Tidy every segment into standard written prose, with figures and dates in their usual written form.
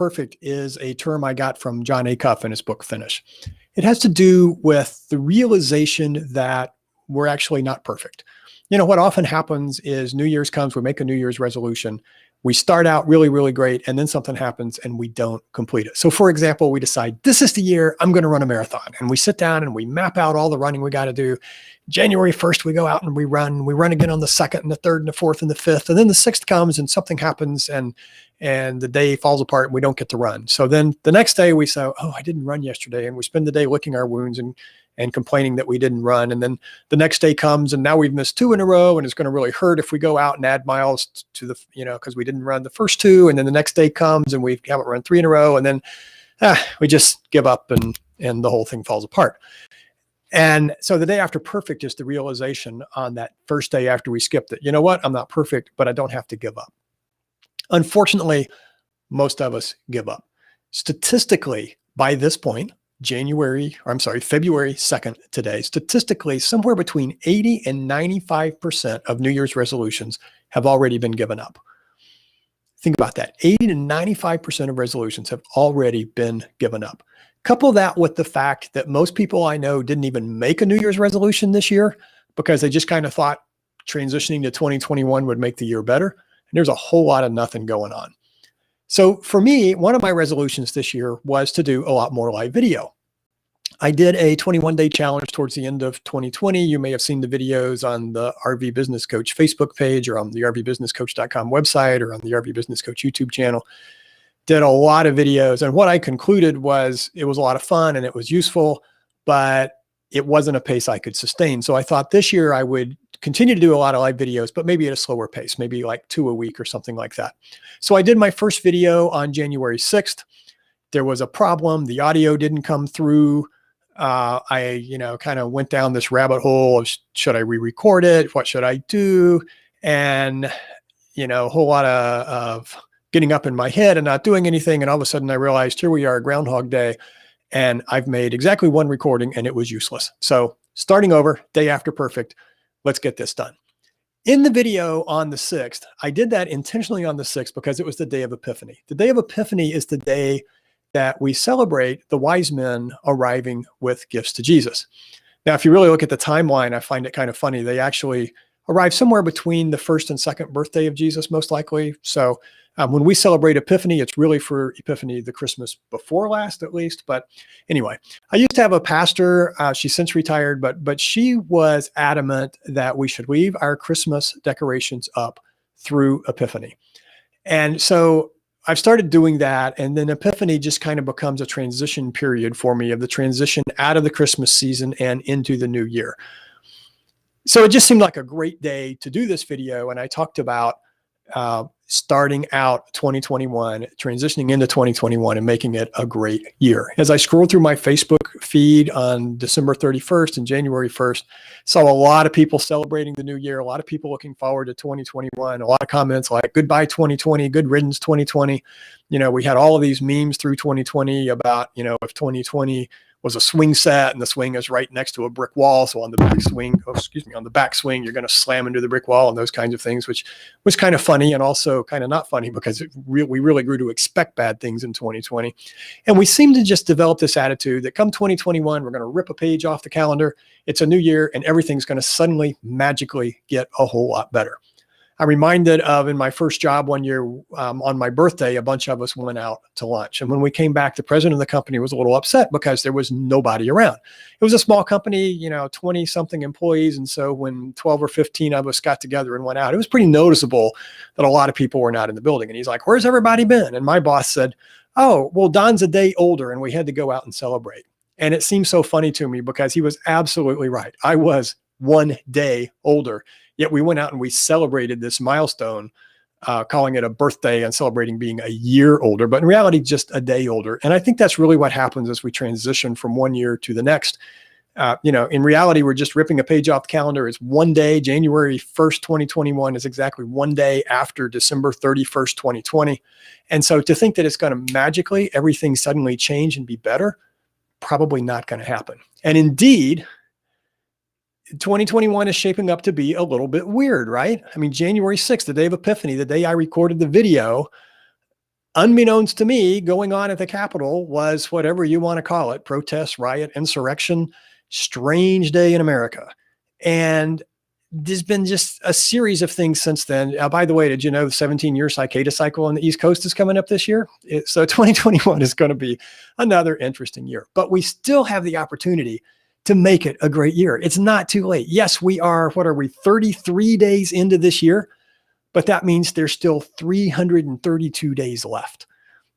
perfect is a term I got from Jon Acuff in his book, Finish. It has to do with the realization that we're actually not perfect. You know, what often happens is New Year's comes, we make a New Year's resolution. We start out really, really great, and then something happens and we don't complete it. So for example, we decide this is the year I'm going to run a marathon, and we sit down and we map out all the running we got to do. January 1st, we go out and we run again on the 2nd and the 3rd and the 4th and the 5th. And then the 6th comes and something happens and the day falls apart and we don't get to run. So then the next day we say, oh, I didn't run yesterday. And we spend the day licking our wounds and complaining that we didn't run. And then the next day comes and now we've missed 2 in a row, and it's going to really hurt if we go out and add miles to the, because we didn't run the first 2. And then the next day comes and we haven't run 3 in a row. And then we just give up and the whole thing falls apart. And so the day after perfect is the realization on that first day after we skipped it. You know what? I'm not perfect, but I don't have to give up. Unfortunately, most of us give up. Statistically, by this point, February 2nd today, statistically, somewhere between 80 and 95% of New Year's resolutions have already been given up. Think about that. 80 to 95% of resolutions have already been given up. Couple that with the fact that most people I know didn't even make a New Year's resolution this year because they just kind of thought transitioning to 2021 would make the year better. And there's a whole lot of nothing going on. So for me, one of my resolutions this year was to do a lot more live video. I did a 21-day challenge towards the end of 2020. You may have seen the videos on the RV Business Coach Facebook page or on the rvbusinesscoach.com website or on the RV Business Coach YouTube channel. Did a lot of videos. And what I concluded was it was a lot of fun and it was useful, but it wasn't a pace I could sustain. So I thought this year I would continue to do a lot of live videos, but maybe at a slower pace, maybe like 2 a week or something like that. So I did my first video on January 6th. There was a problem. The audio didn't come through. I, kind of went down this rabbit hole of should I re-record it? What should I do? And, a whole lot of getting up in my head and not doing anything. And all of a sudden I realized here we are, Groundhog Day, and I've made exactly 1 recording and it was useless. So starting over, day after perfect, let's get this done. In the video on the 6th, I did that intentionally on the 6th because it was the day of Epiphany. The day of Epiphany is the day that we celebrate the wise men arriving with gifts to Jesus. Now, if you really look at the timeline, I find it kind of funny. They actually arrived somewhere between the 1st and 2nd birthday of Jesus, most likely. So when we celebrate Epiphany, it's really for Epiphany, the Christmas before last, at least. But anyway, I used to have a pastor. She's since retired, but she was adamant that we should leave our Christmas decorations up through Epiphany. And so I've started doing that. And then Epiphany just kind of becomes a transition period for me of the transition out of the Christmas season and into the new year. So it just seemed like a great day to do this video. And I talked about starting out 2021, transitioning into 2021 and making it a great year. As I scrolled through my Facebook feed on December 31st and January 1st, saw a lot of people celebrating the new year, a lot of people looking forward to 2021, a lot of comments like goodbye 2020, good riddance 2020. We had all of these memes through 2020 about, if 2020 was a swing set and the swing is right next to a brick wall. So on the back swing, on the back swing, you're going to slam into the brick wall and those kinds of things, which was kind of funny and also kind of not funny because we really grew to expect bad things in 2020. And we seem to just develop this attitude that come 2021, we're going to rip a page off the calendar. It's a new year and everything's going to suddenly magically get a whole lot better. I'm reminded of in my first job one year on my birthday, a bunch of us went out to lunch. And when we came back, the president of the company was a little upset because there was nobody around. It was a small company, 20 something employees. And so when 12 or 15 of us got together and went out, it was pretty noticeable that a lot of people were not in the building. And he's like, where's everybody been? And my boss said, oh, well, Don's a day older and we had to go out and celebrate. And it seemed so funny to me because he was absolutely right. I was 1 day older. Yet we went out and we celebrated this milestone, calling it a birthday and celebrating being a year older, but in reality, just a day older. And I think that's really what happens as we transition from one year to the next. In reality, we're just ripping a page off the calendar. It's 1 day, January 1st, 2021 is exactly 1 day after December 31st, 2020. And so to think that it's going to magically, everything suddenly change and be better, probably not going to happen. And indeed, 2021 is shaping up to be a little bit weird, right? I mean, January 6th, the day of Epiphany, the day I recorded the video, Unbeknownst to me, going on at the Capitol was whatever you want to call it, protest, riot, insurrection, strange day in America. And there's been just a series of things since then. By the way, did you know the 17-year cicada cycle on the East Coast is coming up this year? So 2021 is going to be another interesting year, but we still have the opportunity to make it a great year. It's not too late. Yes, we are, 33 days into this year, but that means there's still 332 days left.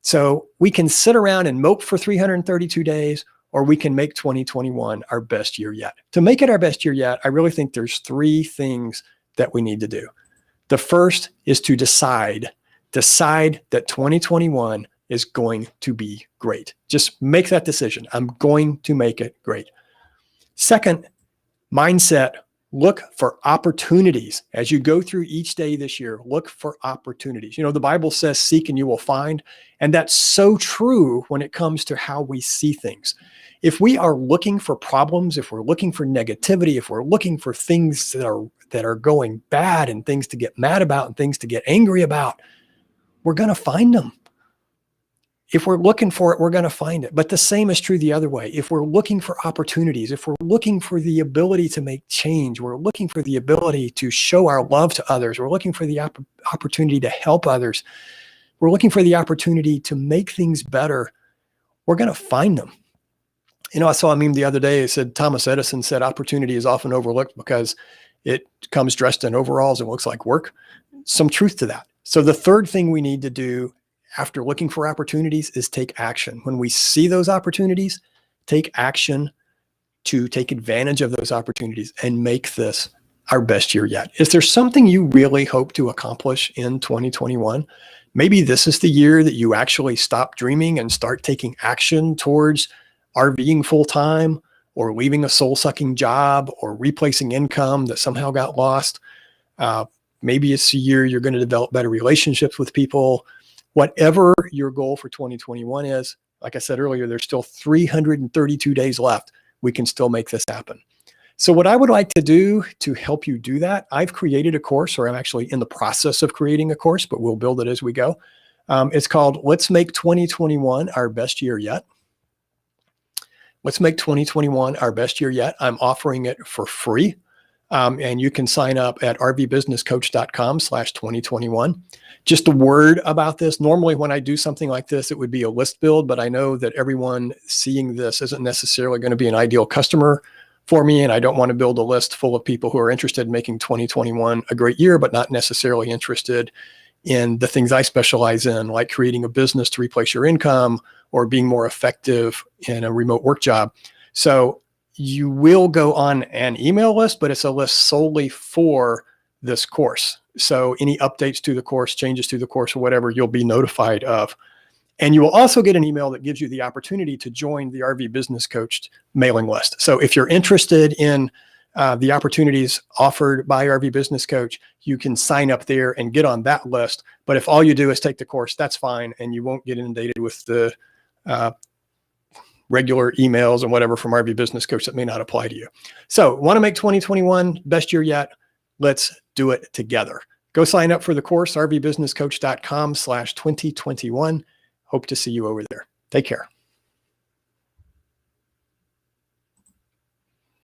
So we can sit around and mope for 332 days, or we can make 2021 our best year yet. To make it our best year yet, I really think there's three things that we need to do. The first is to decide that 2021 is going to be great. Just make that decision. I'm going to make it great. Second, mindset. Look for opportunities as you go through each day this year. Look for opportunities. The Bible says, seek and you will find. And that's so true when it comes to how we see things. If we are looking for problems, if we're looking for negativity, if we're looking for things that are going bad and things to get mad about and things to get angry about, we're going to find them. If we're looking for it, we're going to find it. But the same is true the other way. If we're looking for opportunities, if we're looking for the ability to make change, we're looking for the ability to show our love to others, we're looking for the opportunity to help others, we're looking for the opportunity to make things better, we're going to find them. I saw a meme the other day. It said, Thomas Edison said, opportunity is often overlooked because it comes dressed in overalls and looks like work. Some truth to that. So the third thing we need to do after looking for opportunities is take action. When we see those opportunities, take action to take advantage of those opportunities and make this our best year yet. Is there something you really hope to accomplish in 2021? Maybe this is the year that you actually stop dreaming and start taking action towards RVing full-time, or leaving a soul-sucking job, or replacing income that somehow got lost. Maybe it's a year you're going to develop better relationships with people. Whatever your goal for 2021 is, like I said earlier, there's still 332 days left. We can still make this happen. So what I would like to do to help you do that, I've created a course, or I'm actually in the process of creating a course, but we'll build it as we go. It's called Let's Make 2021 Our Best Year Yet. Let's make 2021 our best year yet. I'm offering it for free. And you can sign up at rvbusinesscoach.com/2021. Just a word about this. Normally when I do something like this, it would be a list build, but I know that everyone seeing this isn't necessarily going to be an ideal customer for me. And I don't want to build a list full of people who are interested in making 2021 a great year, but not necessarily interested in the things I specialize in, like creating a business to replace your income or being more effective in a remote work job. So you will go on an email list, but it's a list solely for this course. So any updates to the course, changes to the course, or whatever, you'll be notified of. And you will also get an email that gives you the opportunity to join the RV Business Coach mailing list. So if you're interested in the opportunities offered by RV Business Coach, you can sign up there and get on that list. But if all you do is take the course, that's fine. And you won't get inundated with the regular emails and whatever from RV Business Coach that may not apply to you. So want to make 2021 best year yet? Let's do it together. Go sign up for the course, rvbusinesscoach.com/2021. Hope to see you over there. Take care.